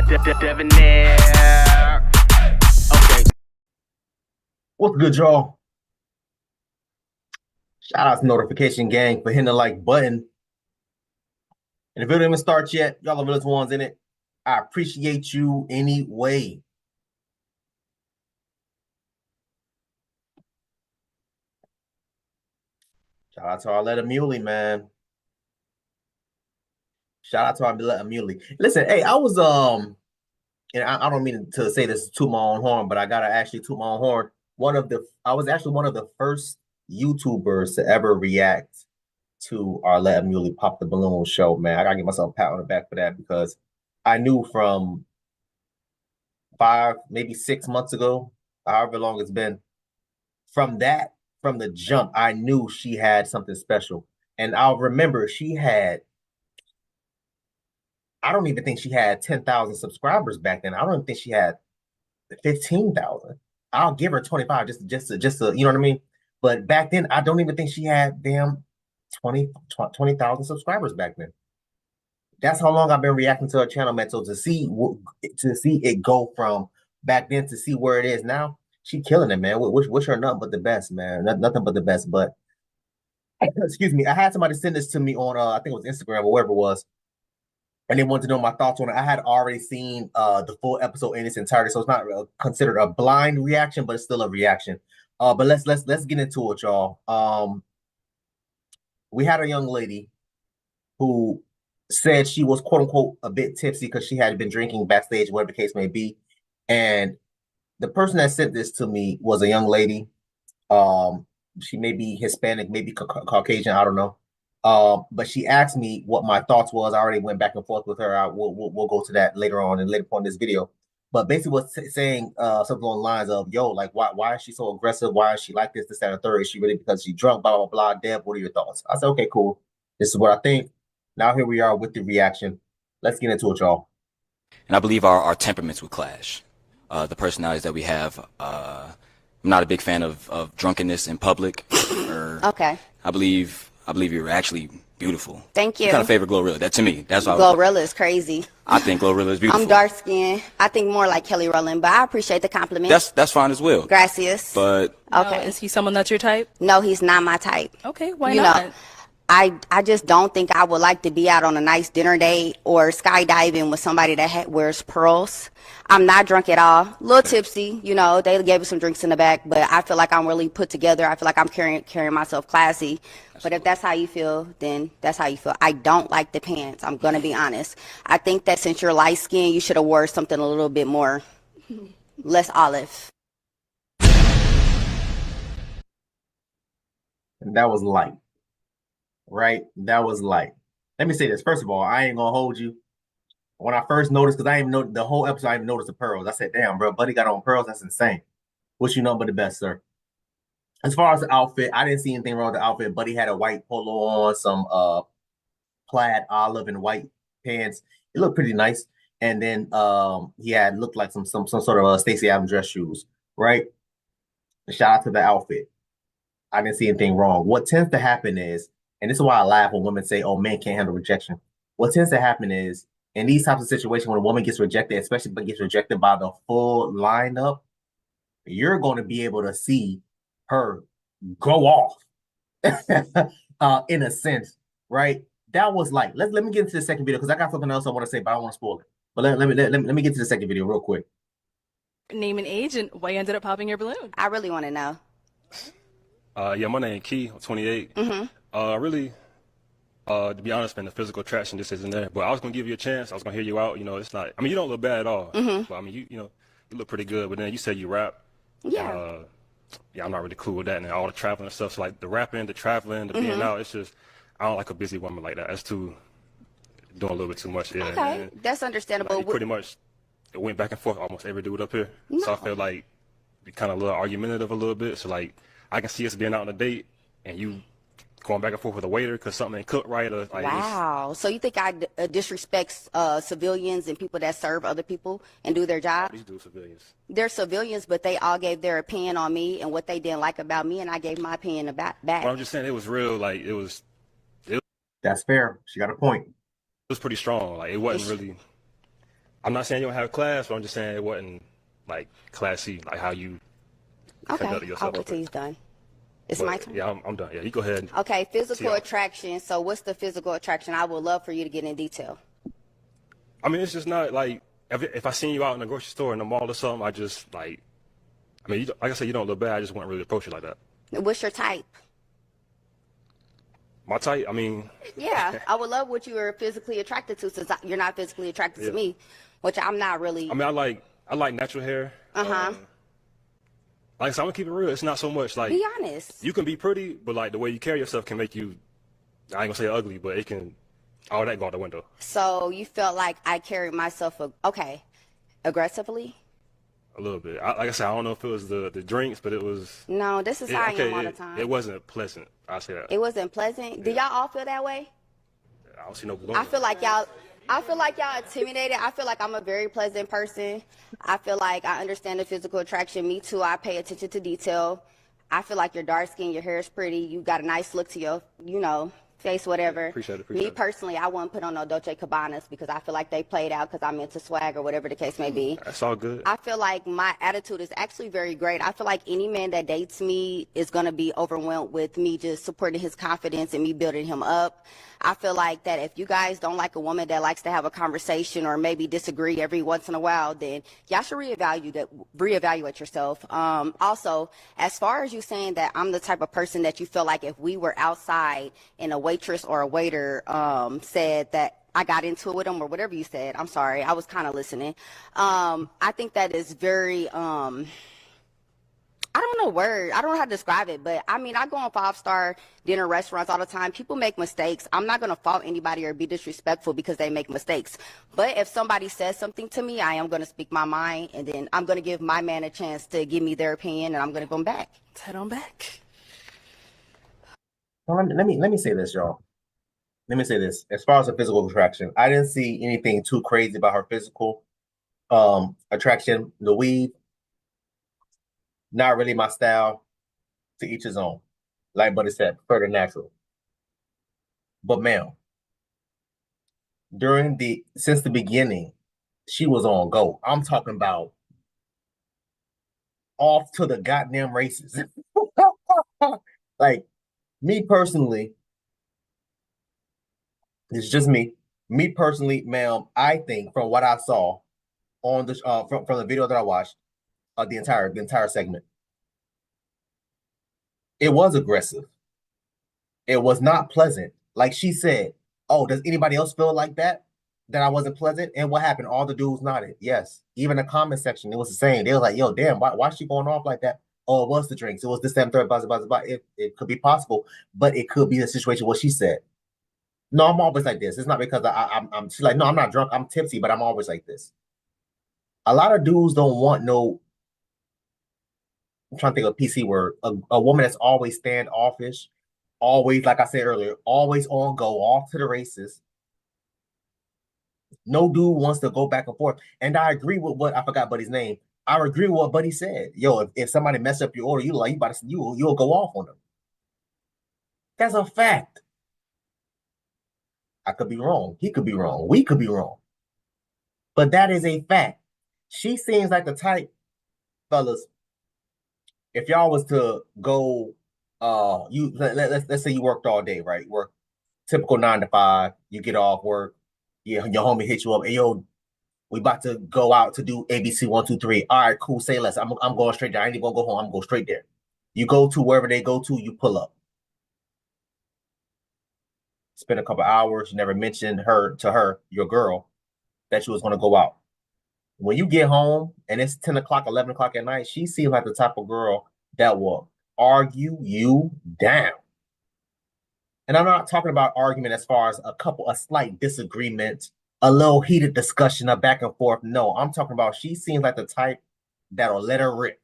Debonair. Okay. What's good, y'all? Shout out to Notification Gang for hitting the like button. And if it didn't even start yet, y'all are the little ones in it. I appreciate you anyway. Shout out to our letter muley, man. Shout out to our letter muley. Listen, hey, I was and I don't mean to say this to my own horn, but I gotta actually toot my own horn. I was actually one of the first YouTubers to ever react to our Let a Muley Pop the Balloon show, man. I gotta give myself a pat on the back for that because I knew from maybe 6 months ago, however long it's been, from the jump, I knew she had something special. And I'll remember I don't even think she had 10,000 subscribers back then. I don't even think she had 15,000. I'll give her 25 just to, you know what I mean? But back then, I don't even think she had damn 20,000 subscribers back then. That's how long I've been reacting to her channel, man. So to see it go from back then to see where it is now, she killing it, man. Wish her nothing but the best, man. Nothing but the best. But excuse me, I had somebody send this to me on I think it was Instagram or wherever it was, and they wanted to know my thoughts on it. I had already seen the full episode in its entirety, so it's not considered a blind reaction, but it's still a reaction. But let's get into it, y'all. We had a young lady who said she was quote unquote a bit tipsy because she had been drinking backstage, whatever the case may be. And the person that sent this to me was a young lady. She may be Hispanic, maybe Caucasian, I don't know. But she asked me what my thoughts was. I already went back and forth with her. We'll go to that later on in later point in this video. But basically, was saying something along the lines of, "Yo, like, why is she so aggressive? Why is she like this, and the third? Is she really because she drunk? Blah blah blah." Deb, what are your thoughts? I said, "Okay, cool. This is what I think." Now here we are with the reaction. Let's get into it, y'all. And I believe our temperaments would clash. The personalities that we have. I'm not a big fan of drunkenness in public. Okay. I believe you're actually beautiful. Thank you. I kind of favor Glorilla. That to me, that's why. Glorilla is crazy. I think Glorilla is beautiful. I'm dark skinned. I think more like Kelly Rowland, but I appreciate the compliment. That's fine as well. Gracias. But okay, no, is he someone that's your type? No, he's not my type. Okay, why not? Know, I just don't think I would like to be out on a nice dinner date or skydiving with somebody that wears pearls. I'm not drunk at all. A little tipsy, you know. They gave us some drinks in the back, but I feel like I'm really put together. I feel like I'm carrying myself classy. But if that's how you feel, then that's how you feel. I don't like the pants. I'm gonna be honest. I think that since you're light skinned, you should have wore something a little bit more, less olive. And that was light. Right? That was light. Let me say this. First of all, I ain't gonna hold you. When I first noticed, because I didn't know the whole episode, I didn't notice the pearls. I said, damn, bro, buddy got on pearls. That's insane. Wish you nothing but the best, sir. As far as the outfit, I didn't see anything wrong with the outfit. Buddy had a white polo on, some plaid olive and white pants. It looked pretty nice. And then he had looked like some sort of Stacey Adams dress shoes, right? Shout out to the outfit. I didn't see anything wrong. What tends to happen is, and this is why I laugh when women say, "Oh, men can't handle rejection." What tends to happen is, in these types of situations, when a woman gets rejected, especially but gets rejected by the full lineup, you're going to be able to see her go off, in a sense, right? That was like, let me get into the second video because I got something else I want to say, but I don't want to spoil it. But let me get to the second video real quick. Name and age and why you ended up popping your balloon. I really want to know. Yeah, my name Key. I'm 28. Really, to be honest, man, the physical attraction just isn't there. But I was gonna give you a chance. I was gonna hear you out. You know, it's not. I mean, you don't look bad at all. But I mean, you look pretty good. But then you said you rap. Yeah. Yeah, I'm not really cool with that. And all the traveling and stuff. So like the rapping, the traveling, the being out. It's just I don't like a busy woman like that. That's doing a little bit too much. Yeah. Okay, man. that's understandable. Like, pretty much, it went back and forth almost every dude up here. No. So I feel like we kind of a little argumentative a little bit. So like I can see us being out on a date and you going back and forth with a waiter because something ain't cooked right. Or, like, wow. So you think I disrespect civilians and people that serve other people and do their job? These do civilians. They're civilians, but they all gave their opinion on me and what they didn't like about me, and I gave my opinion back. But I'm just saying it was real. Like it was That's fair. She got a point. pretty strong. Like it wasn't really. I'm not saying you don't have class, but I'm just saying it wasn't like classy, like how you conducted Okay, I'll yourself. wait till he's done. It's my turn. Yeah, I'm done. Yeah, you go ahead. And Okay, physical see. attraction. So what's the physical attraction? I would love for you to get in detail. I mean, it's just not like if I seen you out in the grocery store in the mall or something, I just like. I mean, like I said, you don't look bad. I just wouldn't really approach you like that. What's your type? My type, I mean, Yeah, I would love what you are physically attracted to, since you're not physically attracted to Yeah. me, which I'm not really. I mean, I like natural hair. Uh-huh. Like, so I'm gonna keep it real. It's not so much like Be honest. you can be pretty, but like the way you carry yourself can make you. I ain't gonna say ugly, but it can. All that go out the window. So you felt like I carried myself, aggressively? A little bit. Like I said, I don't know if it was the drinks, but it was. No, this is how I am all the time. It wasn't pleasant. I'll say that. It wasn't pleasant. Do y'all all feel that way? I don't see no balloon. I feel like y'all intimidated. I feel like I'm a very pleasant person. I feel like I understand the physical attraction. Me too. I pay attention to detail. I feel like you're dark skinned, your hair is pretty, you got a nice look to your, face, whatever. Appreciate it. Me personally, I wouldn't put on no Dolce Cabbanas because I feel like they played out because I'm into swag or whatever the case may be. That's all good. I feel like my attitude is actually very great. I feel like any man that dates me is going to be overwhelmed with me just supporting his confidence and me building him up. I feel like that if you guys don't like a woman that likes to have a conversation or maybe disagree every once in a while, then y'all should reevaluate yourself. Also, as far as you saying that I'm the type of person that you feel like if we were outside and a waitress or a waiter said that I got into it with them or whatever you said, I'm sorry, I was kind of listening. I think that is very, I don't know how to describe it, but I mean, I go on 5-star dinner restaurants all the time. People make mistakes. I'm not going to fault anybody or be disrespectful because they make mistakes. But if somebody says something to me, I am going to speak my mind, and then I'm going to give my man a chance to give me their opinion, and I'm going to go back. Let's head on back. Well, let me say this, y'all. Let me say this. As far as the physical attraction, I didn't see anything too crazy about her physical attraction. The weave, not really my style. To each his own. Like Buddy said, further natural. But ma'am, since the beginning, she was on go. I'm talking about off to the goddamn races. Like, me personally, it's just me. Me personally, ma'am, I think from what I saw on the from the video that I watched, the entire segment, it was aggressive. It was not pleasant. Like she said, "Oh, does anybody else feel like that? That I wasn't pleasant?" And what happened? All the dudes nodded. Yes. Even the comment section, it was the same. They was like, "Yo, damn, why is she going off like that?" Oh, it was the drinks. It was this, that, and third, blah, blah, blah, blah. It could be possible, but it could be a situation what she said. No, I'm always like this. It's not because I'm she's like, no, I'm not drunk. I'm tipsy, but I'm always like this. A lot of dudes don't want no. I'm trying to think of a PC word. A woman that's always standoffish, always, like I said earlier, always on go, off to the races. No dude wants to go back and forth. And I agree with what I forgot Buddy's name. I agree with what Buddy said. Yo, if somebody mess up your order, you'll go off on them. That's a fact. I could be wrong. He could be wrong. We could be wrong. But that is a fact. She seems like the type, fellas. If y'all was to go, let's say you worked all day, right? Work typical 9 to 5. You get off work. Yeah, your homie hits you up. Hey, yo, we about to go out to do ABC 1, 2, 3. All right, cool. Say less. I'm going straight there. I ain't even gonna go home. I'm gonna go straight there. You go to wherever they go to. You pull up. Spend a couple hours. You never mentioned to her, your girl, that you was gonna go out. When you get home and it's 10 o'clock, 11 o'clock at night, she seems like the type of girl that will argue you down. And I'm not talking about argument as far as a slight disagreement, a little heated discussion, a back and forth. No, I'm talking about she seems like the type that'll let her rip.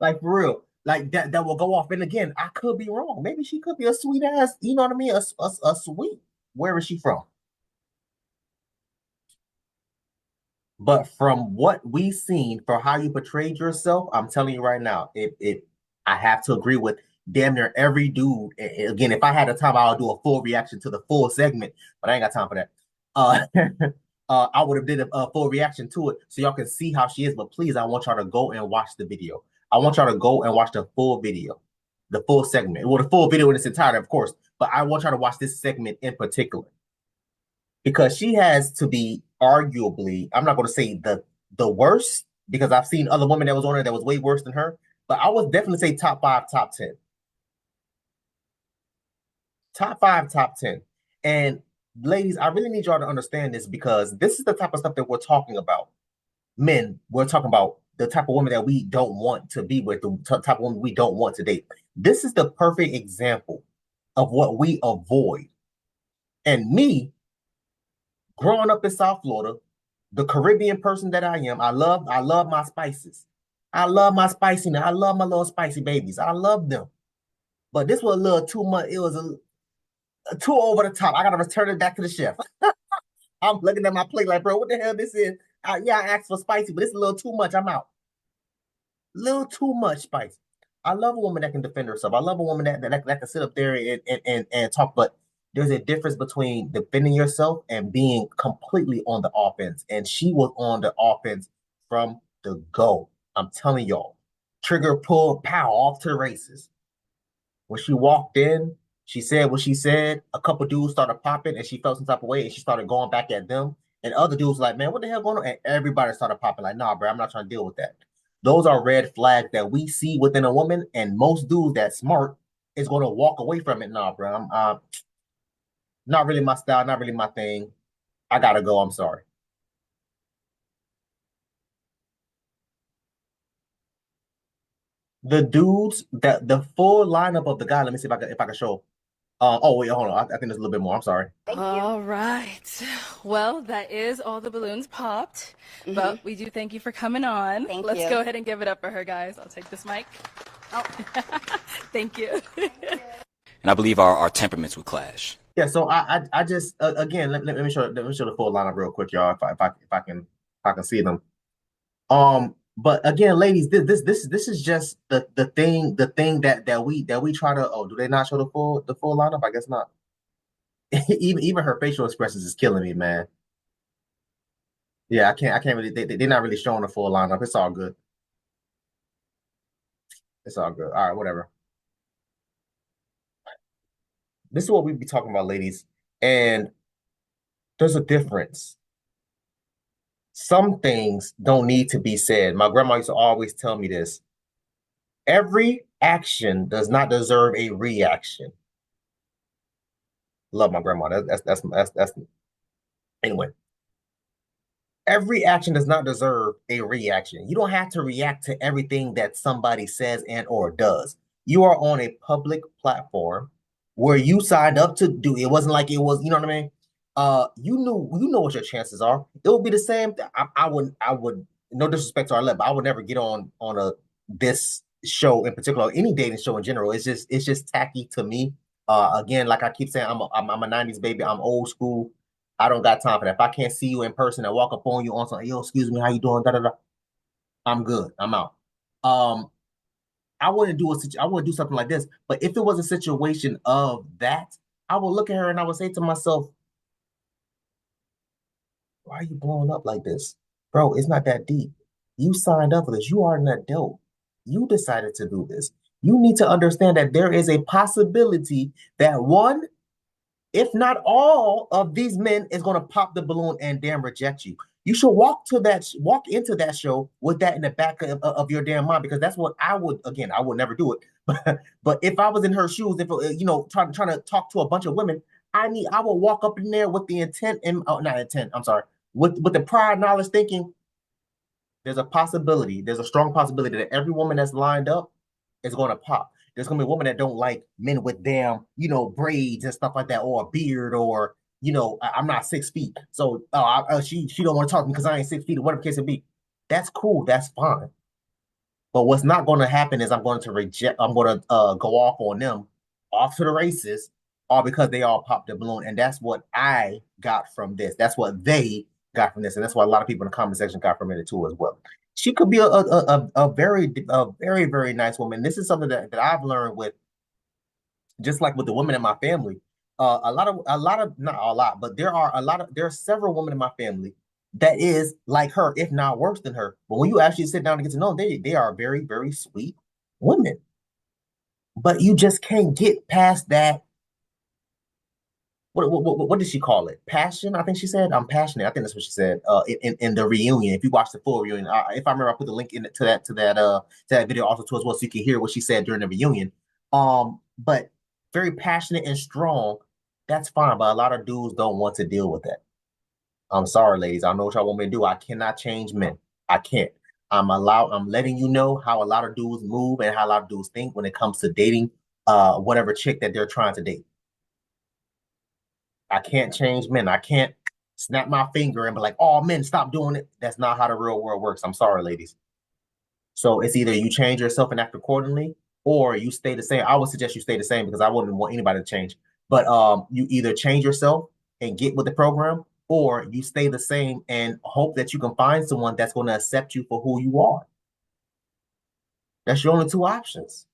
Like, for real. Like, that will go off. And again, I could be wrong. Maybe she could be a sweet ass, you know what I mean? A sweet. Where is she from? But from what we've seen, for how you portrayed yourself, I'm telling you right now, I have to agree with damn near every dude. Again, if I had the time, I'll do a full reaction to the full segment, but I ain't got time for that. I would have did a full reaction to it so y'all can see how she is. But please, I want y'all to go and watch the video. I want y'all to go and watch the full video, the full segment. Well, the full video in its entirety, of course. But I want y'all to watch this segment in particular because she has to be arguably, I'm not going to say the worst because I've seen other women that was on her that was way worse than her. But I would definitely say top 5, top 10. Top 5, top 10. And ladies, I really need y'all to understand this because this is the type of stuff that we're talking about. Men, we're talking about the type of women that we don't want to be with, the type of women we don't want to date. This is the perfect example of what we avoid. And me, growing up in South Florida, the Caribbean person that I am, I love my spices. I love my spiciness. I love my little spicy babies. I love them. But this was a little too much. It was too over the top. I gotta return it back to the chef. I'm looking at my plate like, bro, what the hell this is? Yeah, I asked for spicy, but it's a little too much. I'm out. A little too much spice. I love a woman that can defend herself. I love a woman that can sit up there and talk, but there's a difference between defending yourself and being completely on the offense. And she was on the offense from the go. I'm telling y'all. Trigger, pull, pow, off to the races. When she walked in, she said what she said. A couple dudes started popping and she felt some type of way and she started going back at them. And other dudes were like, man, what the hell going on? And everybody started popping like, nah, bro, I'm not trying to deal with that. Those are red flags that we see within a woman. And most dudes that smart is going to walk away from it. Nah, bro, I'm not really my style, not really my thing. I got to go. I'm sorry. The dudes, the full lineup of the guy, let me see if I can show. Oh, wait, hold on. I think there's a little bit more. I'm sorry. All right. Well, that is all the balloons popped. But we do thank you for coming on. Let's go ahead and give it up for her, guys. I'll take this mic. Oh. Thank you. And I believe our temperaments would clash. Yeah, so I just again let me show the full lineup real quick, y'all. If I can see them. But again, ladies, this is just the thing that we try to. Oh, do they not show the full lineup? I guess not. even her facial expressions is killing me, man. Yeah, I can't really. They're not really showing the full lineup. It's all good. It's all good. All right, whatever. This is what we be talking about, ladies, and there's a difference. Some things don't need to be said. My grandma used to always tell me this. Every action does not deserve a reaction. Love my grandma. That's anyway. Every action does not deserve a reaction. You don't have to react to everything that somebody says and or does. You are on a public platform where you signed up to do. It wasn't like it was, you know what I mean? You know what your chances are. It would be the same. I would, no disrespect to our lab, but I would never get on this show in particular, or any dating show in general. It's just tacky to me. Again, like I keep saying, I'm a 90s baby. I'm old school. I don't got time for that. If I can't see you in person and walk up on you on something, yo, excuse me, how you doing? Da, da, da. I'm good. I'm out. I wouldn't do something like this. But if it was a situation of that, I would look at her and I would say to myself, why are you blowing up like this? Bro, it's not that deep. You signed up for this. You are an adult. You decided to do this. You need to understand that there is a possibility that one, if not all of these men is going to pop the balloon and damn reject you. You should walk into that show with that in the back of your damn mind, because that's what I would, again, I would never do it. But if I was in her shoes, if trying to talk to a bunch of women, I would walk up in there with the intent and not intent, I'm sorry, with the prior knowledge, thinking there's a strong possibility that every woman that's lined up is going to pop. There's going to be a woman that don't like men with damn, braids and stuff like that, or a beard, or, I'm not 6 feet. So she don't want to talk to me because I ain't 6 feet, or whatever the case it be. That's cool. That's fine. But what's not going to happen is I'm going to go off on them, off to the races, all because they all popped the balloon. And that's what I got from this. That's what they got from this. And that's what a lot of people in the comment section got from it too as well. She could be a very, very, very nice woman. This is something that I've learned with, just like with the women in my family. not a lot, but there are several women in my family that is like her, if not worse than her. But when you actually sit down and get to know them, they are very, very sweet women. But you just can't get past that. What did she call it? Passion? I think she said. I'm passionate. I think that's what she said. In the reunion. If you watch the full reunion, if I remember, I put the link in to that video also too as well, so you can hear what she said during the reunion. But very passionate and strong. That's fine, but a lot of dudes don't want to deal with that. I'm sorry, ladies. I know what y'all want me to do. I cannot change men. I can't. I'm letting you know how a lot of dudes move and how a lot of dudes think when it comes to dating whatever chick that they're trying to date. I can't change men. I can't snap my finger and be like, "Oh, men, stop doing it." That's not how the real world works. I'm sorry, ladies. So it's either you change yourself and act accordingly, or you stay the same. I would suggest you stay the same because I wouldn't want anybody to change. But you either change yourself and get with the program, or you stay the same and hope that you can find someone that's going to accept you for who you are. That's your only two options.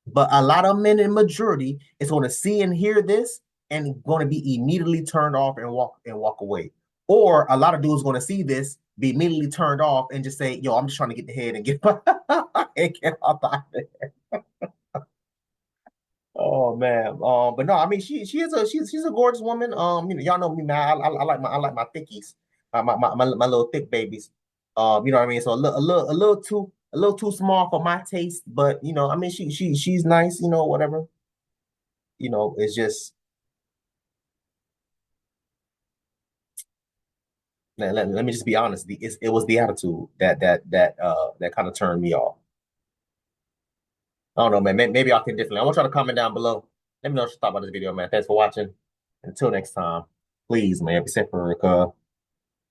But a lot of men in majority is going to see and hear this and going to be immediately turned off and walk away. Or a lot of dudes going to see this, be immediately turned off, and just say, "Yo, I'm just trying to get the head and get and get out of there." Oh man. But no, I mean she's a gorgeous woman. Y'all know me, man. I like my thickies, my little thick babies. You know what I mean? So a little too small for my taste, but I mean she's nice, whatever. It's just let me just be honest. It was the attitude that kind of turned me off. I don't know, man. Maybe I'll think differently. I want y'all to comment down below. Let me know what you thought about this video, man. Thanks for watching. Until next time, please, man, be safe for